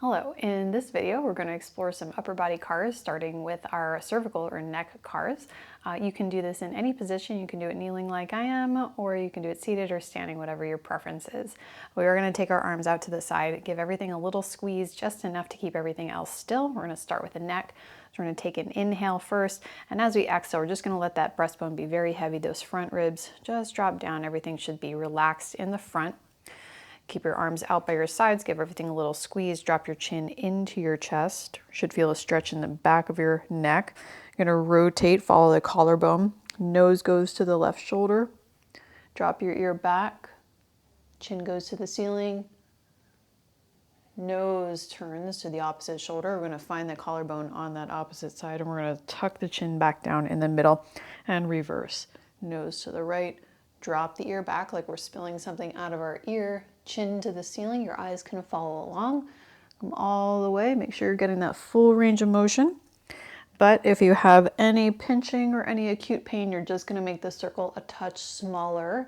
Hello, in this video we're going to explore some upper body cars starting with our cervical or neck cars. You can do this in any position. You can do it kneeling like I am, or you can do it seated or standing, whatever your preference is. We are going to take our arms out to the side, give everything a little squeeze, just enough to keep everything else still. We're going to start with the neck. So we're going to take an inhale first, and as we exhale, we're just going to let that breastbone be very heavy. Those front ribs just drop down. Everything should be relaxed in the front. Keep your arms out by your sides, give everything a little squeeze, drop your chin into your chest. You should feel a stretch in the back of your neck. You're gonna rotate, follow the collarbone. Nose goes to the left shoulder. Drop your ear back. Chin goes to the ceiling. Nose turns to the opposite shoulder. We're gonna find the collarbone on that opposite side, and we're gonna tuck the chin back down in the middle and reverse. Nose to the right. Drop the ear back like we're spilling something out of our ear. Chin to the ceiling, your eyes can follow along. Come all the way, make sure you're getting that full range of motion. But if you have any pinching or any acute pain, you're just gonna make the circle a touch smaller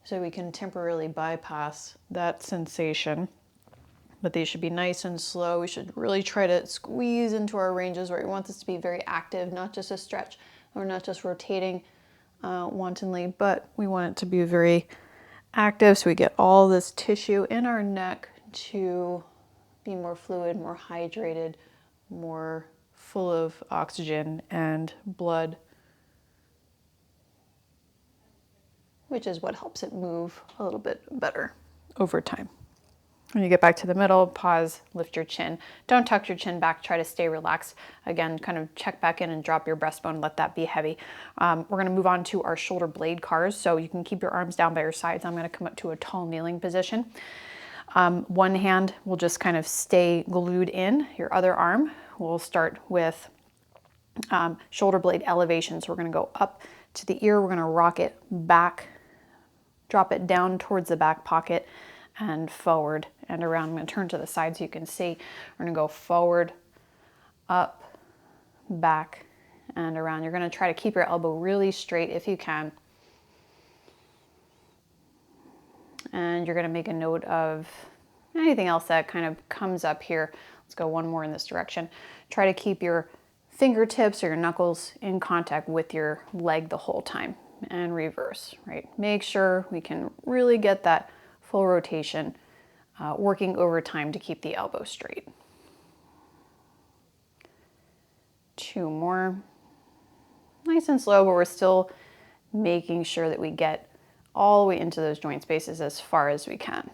so we can temporarily bypass that sensation. But these should be nice and slow. We should really try to squeeze into our ranges where we want this to be very active, not just a stretch or not just rotating wantonly, but we want it to be very active so we get all this tissue in our neck to be more fluid, more hydrated, more full of oxygen and blood, which is what helps it move a little bit better over time. When you get back to the middle, pause, lift your chin. Don't tuck your chin back, try to stay relaxed. Again, kind of check back in and drop your breastbone, let that be heavy. We're gonna move on to our shoulder blade cars. So you can keep your arms down by your sides. I'm gonna come up to a tall kneeling position. One hand will just kind of stay glued in. Your other arm will start with shoulder blade elevation. So we're gonna go up to the ear, we're gonna rock it back, drop it down towards the back pocket, and forward and around. I'm going to turn to the side so you can see. We're going to go forward, up, back, and around. You're going to try to keep your elbow really straight if you can. And you're going to make a note of anything else that kind of comes up here. Let's go one more in this direction. Try to keep your fingertips or your knuckles in contact with your leg the whole time, and reverse, right? Make sure we can really get that full rotation, working over time to keep the elbow straight. Two more. Nice and slow, but we're still making sure that we get all the way into those joint spaces as far as we can.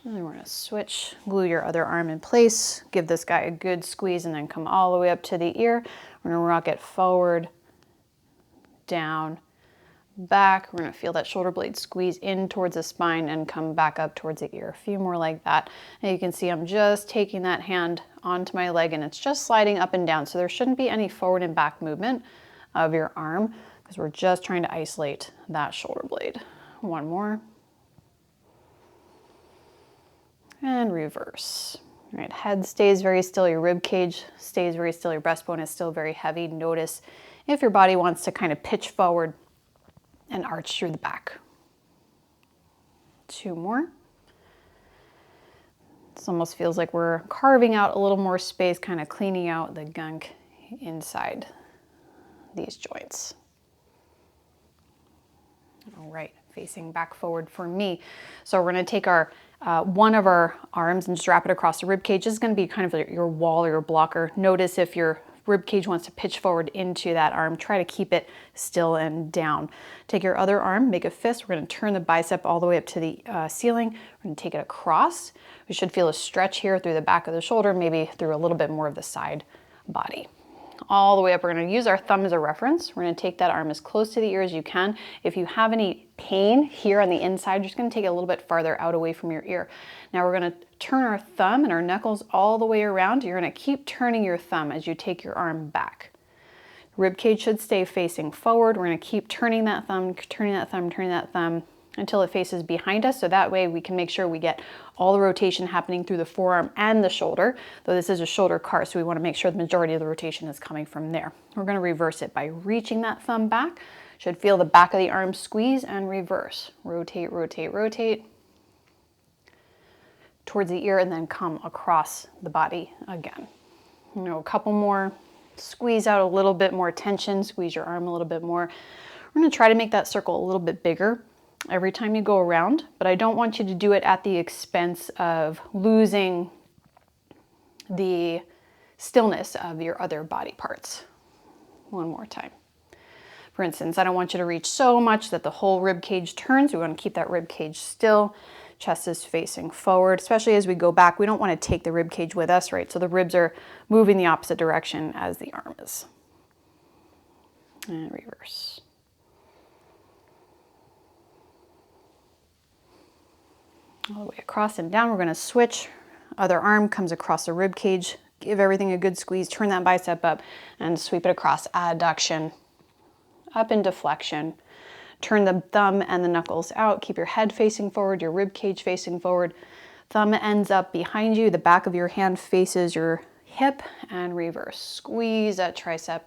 And then we're gonna switch, glue your other arm in place, give this guy a good squeeze, and then come all the way up to the ear. We're gonna rock it forward, down, back. We're going to feel that shoulder blade squeeze in towards the spine and come back up towards the ear. A few more like that. And you can see I'm just taking that hand onto my leg and it's just sliding up and down. So there shouldn't be any forward and back movement of your arm because we're just trying to isolate that shoulder blade. One more. And reverse. All right, head stays very still. Your rib cage stays very still. Your breastbone is still very heavy. Notice if your body wants to kind of pitch forward and arch through the back. Two more. This almost feels like we're carving out a little more space, kind of cleaning out the gunk inside these joints. All right, facing back forward for me. So we're gonna take our one of our arms and just wrap it across the rib cage. This is gonna be kind of your wall or your blocker. Notice if your rib cage wants to pitch forward into that arm, try to keep it still and down. Take your other arm, make a fist. We're going to turn the bicep all the way up to the ceiling. We're going to take it across. We should feel a stretch here through the back of the shoulder, maybe through a little bit more of the side body. All the way up, we're going to use our thumb as a reference. We're going to take that arm as close to the ear as you can. If you have any pain here on the inside, you're just going to take it a little bit farther out away from your ear. Now we're going to turn our thumb and our knuckles all the way around. You're going to keep turning your thumb as you take your arm back. Rib cage should stay facing forward. We're going to keep turning that thumb, turning that thumb, turning that thumb until it faces behind us. So that way we can make sure we get all the rotation happening through the forearm and the shoulder, though this is a shoulder car, so we want to make sure the majority of the rotation is coming from there. We're going to reverse it by reaching that thumb back. Should feel the back of the arm squeeze and reverse. Rotate, rotate, rotate. towards the ear and then come across the body again. You know, a couple more, squeeze out a little bit more tension, squeeze your arm a little bit more. We're going to try to make that circle a little bit bigger every time you go around, but I don't want you to do it at the expense of losing the stillness of your other body parts. One more time. For instance, I don't want you to reach so much that the whole rib cage turns. We want to keep that rib cage still. Chest is facing forward, especially as we go back. We don't want to take the rib cage with us, right? So the ribs are moving the opposite direction as the arm is. And reverse. All the way across and down. We're going to switch. Other arm comes across the rib cage. Give everything a good squeeze. Turn that bicep up and sweep it across. Adduction. Up into flexion. Turn the thumb and the knuckles out. Keep your head facing forward, your rib cage facing forward. Thumb ends up behind you. The back of your hand faces your hip and reverse. Squeeze that tricep.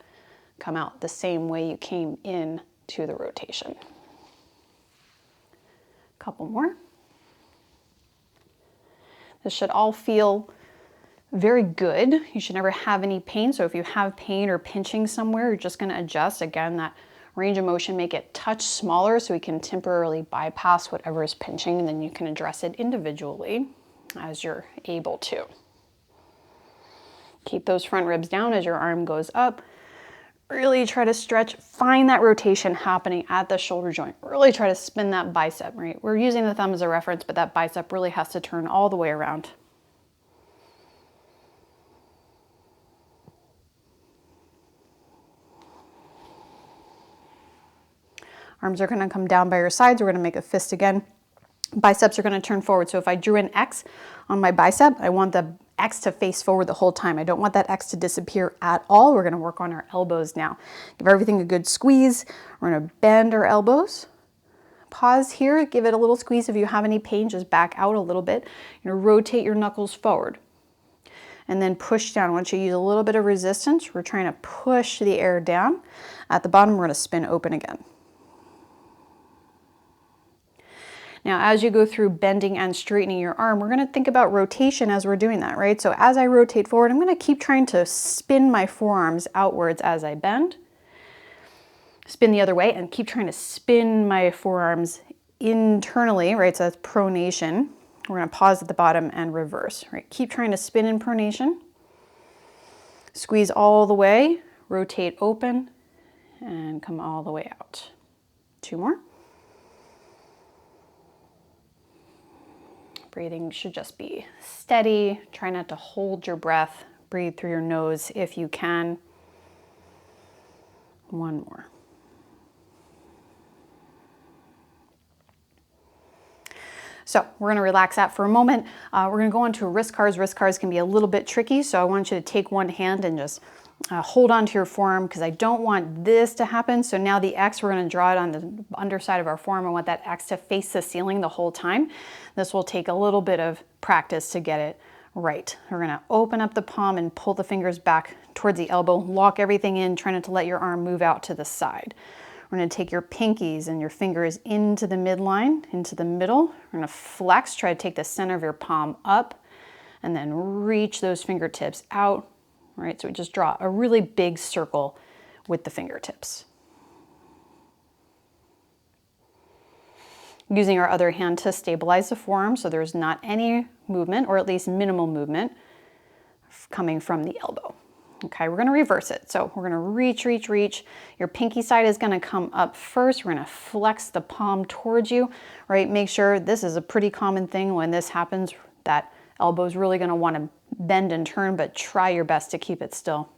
Come out the same way you came in to the rotation. Couple more. This should all feel very good. You should never have any pain. So if you have pain or pinching somewhere, you're just going to adjust. Again, that range of motion, make it touch smaller so we can temporarily bypass whatever is pinching, and then you can address it individually as you're able to. Keep those front ribs down as your arm goes up. Really try to stretch, find that rotation happening at the shoulder joint. Really try to spin that bicep, right? We're using the thumb as a reference, but that bicep really has to turn all the way around. Arms are going to come down by your sides. We're going to make a fist again. Biceps are going to turn forward. So if I drew an X on my bicep, I want the X to face forward the whole time. I don't want that X to disappear at all. We're going to work on our elbows now. Give everything a good squeeze. We're going to bend our elbows. Pause here. Give it a little squeeze. If you have any pain, just back out a little bit. You're going to rotate your knuckles forward. And then push down. I want you to use a little bit of resistance. We're trying to push the air down. At the bottom, we're going to spin open again. Now, as you go through bending and straightening your arm, we're going to think about rotation as we're doing that, right? So as I rotate forward, I'm going to keep trying to spin my forearms outwards as I bend. Spin the other way and keep trying to spin my forearms internally, right? So that's pronation. We're going to pause at the bottom and reverse, right? Keep trying to spin in pronation. Squeeze all the way, rotate open, and come all the way out. Two more. Breathing should just be steady. Try not to hold your breath. Breathe through your nose if you can. One more. So we're going to relax that for a moment. We're going to go on to wrist cars. Wrist cars can be a little bit tricky, so I want you to take one hand and just hold on to your forearm because I don't want this to happen. So now the X, we're going to draw it on the underside of our forearm. I want that X to face the ceiling the whole time. This will take a little bit of practice to get it right. We're going to open up the palm and pull the fingers back towards the elbow. Lock everything in, try not to let your arm move out to the side. We're going to take your pinkies and your fingers into the midline, into the middle. We're going to flex, try to take the center of your palm up, and then reach those fingertips out. All right, so we just draw a really big circle with the fingertips. Using our other hand to stabilize the forearm so there's not any movement, or at least minimal movement, coming from the elbow. Okay, we're going to reverse it. So we're going to reach, reach, reach. Your pinky side is going to come up first. We're going to flex the palm towards you, right? Make sure, this is a pretty common thing when this happens, that elbow is really going to want to bend and turn, but try your best to keep it still.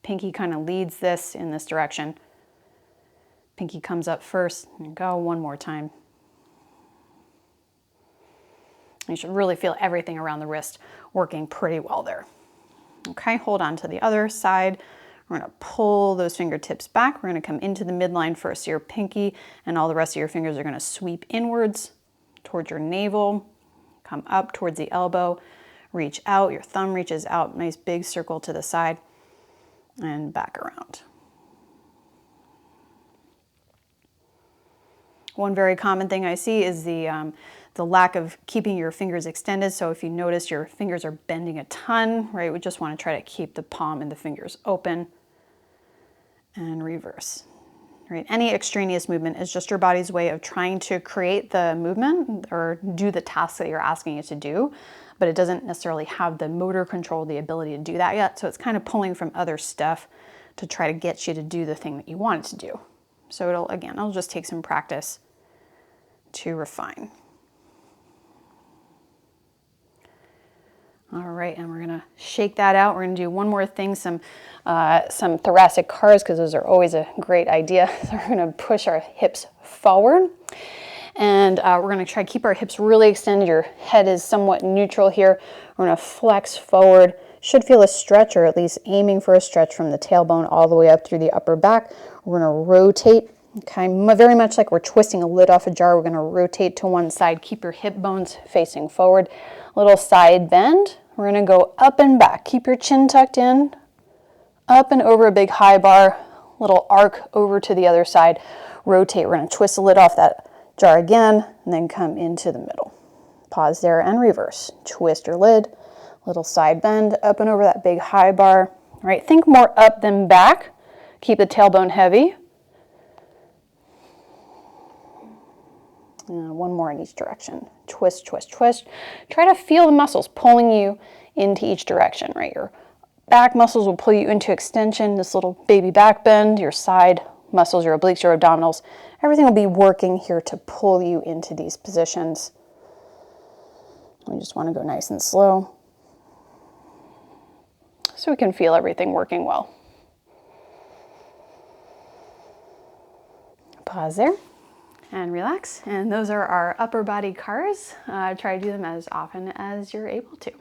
Pinky kind of leads this in this direction. Pinky comes up first. And go one more time. You should really feel everything around the wrist working pretty well there. Okay, hold on to the other side. We're going to pull those fingertips back. We're going to come into the midline first. So your pinky and all the rest of your fingers are going to sweep inwards towards your navel, come up towards the elbow, reach out. Your thumb reaches out, nice big circle to the side, and back around. One very common thing I see is the the lack of keeping your fingers extended. So if you notice your fingers are bending a ton, right, we just want to try to keep the palm and the fingers open and reverse. Right? Any extraneous movement is just your body's way of trying to create the movement or do the task that you're asking it to do, but it doesn't necessarily have the motor control, the ability to do that yet. So it's kind of pulling from other stuff to try to get you to do the thing that you want it to do. So it'll just take some practice to refine. All right, and we're gonna shake that out. We're gonna do one more thing, some thoracic cars, because those are always a great idea. So we're gonna push our hips forward, and we're gonna try to keep our hips really extended. Your head is somewhat neutral here. We're gonna flex forward. Should feel a stretch, or at least aiming for a stretch from the tailbone all the way up through the upper back. We're gonna rotate, okay, very much like we're twisting a lid off a jar. We're gonna rotate to one side. Keep your hip bones facing forward. Little side bend. We're gonna go up and back. Keep your chin tucked in, up and over a big high bar, little arc over to the other side. Rotate. We're gonna twist the lid off that jar again, and then come into the middle. Pause there and reverse. Twist your lid, little side bend, up and over that big high bar. All right, think more up than back. Keep the tailbone heavy. One more in each direction. Twist, twist, twist. Try to feel the muscles pulling you into each direction, right? Your back muscles will pull you into extension, this little baby back bend. Your side muscles, your obliques, your abdominals, everything will be working here to pull you into these positions. We just want to go nice and slow so we can feel everything working well. Pause there. And relax. And those are our upper body cars. Try to do them as often as you're able to.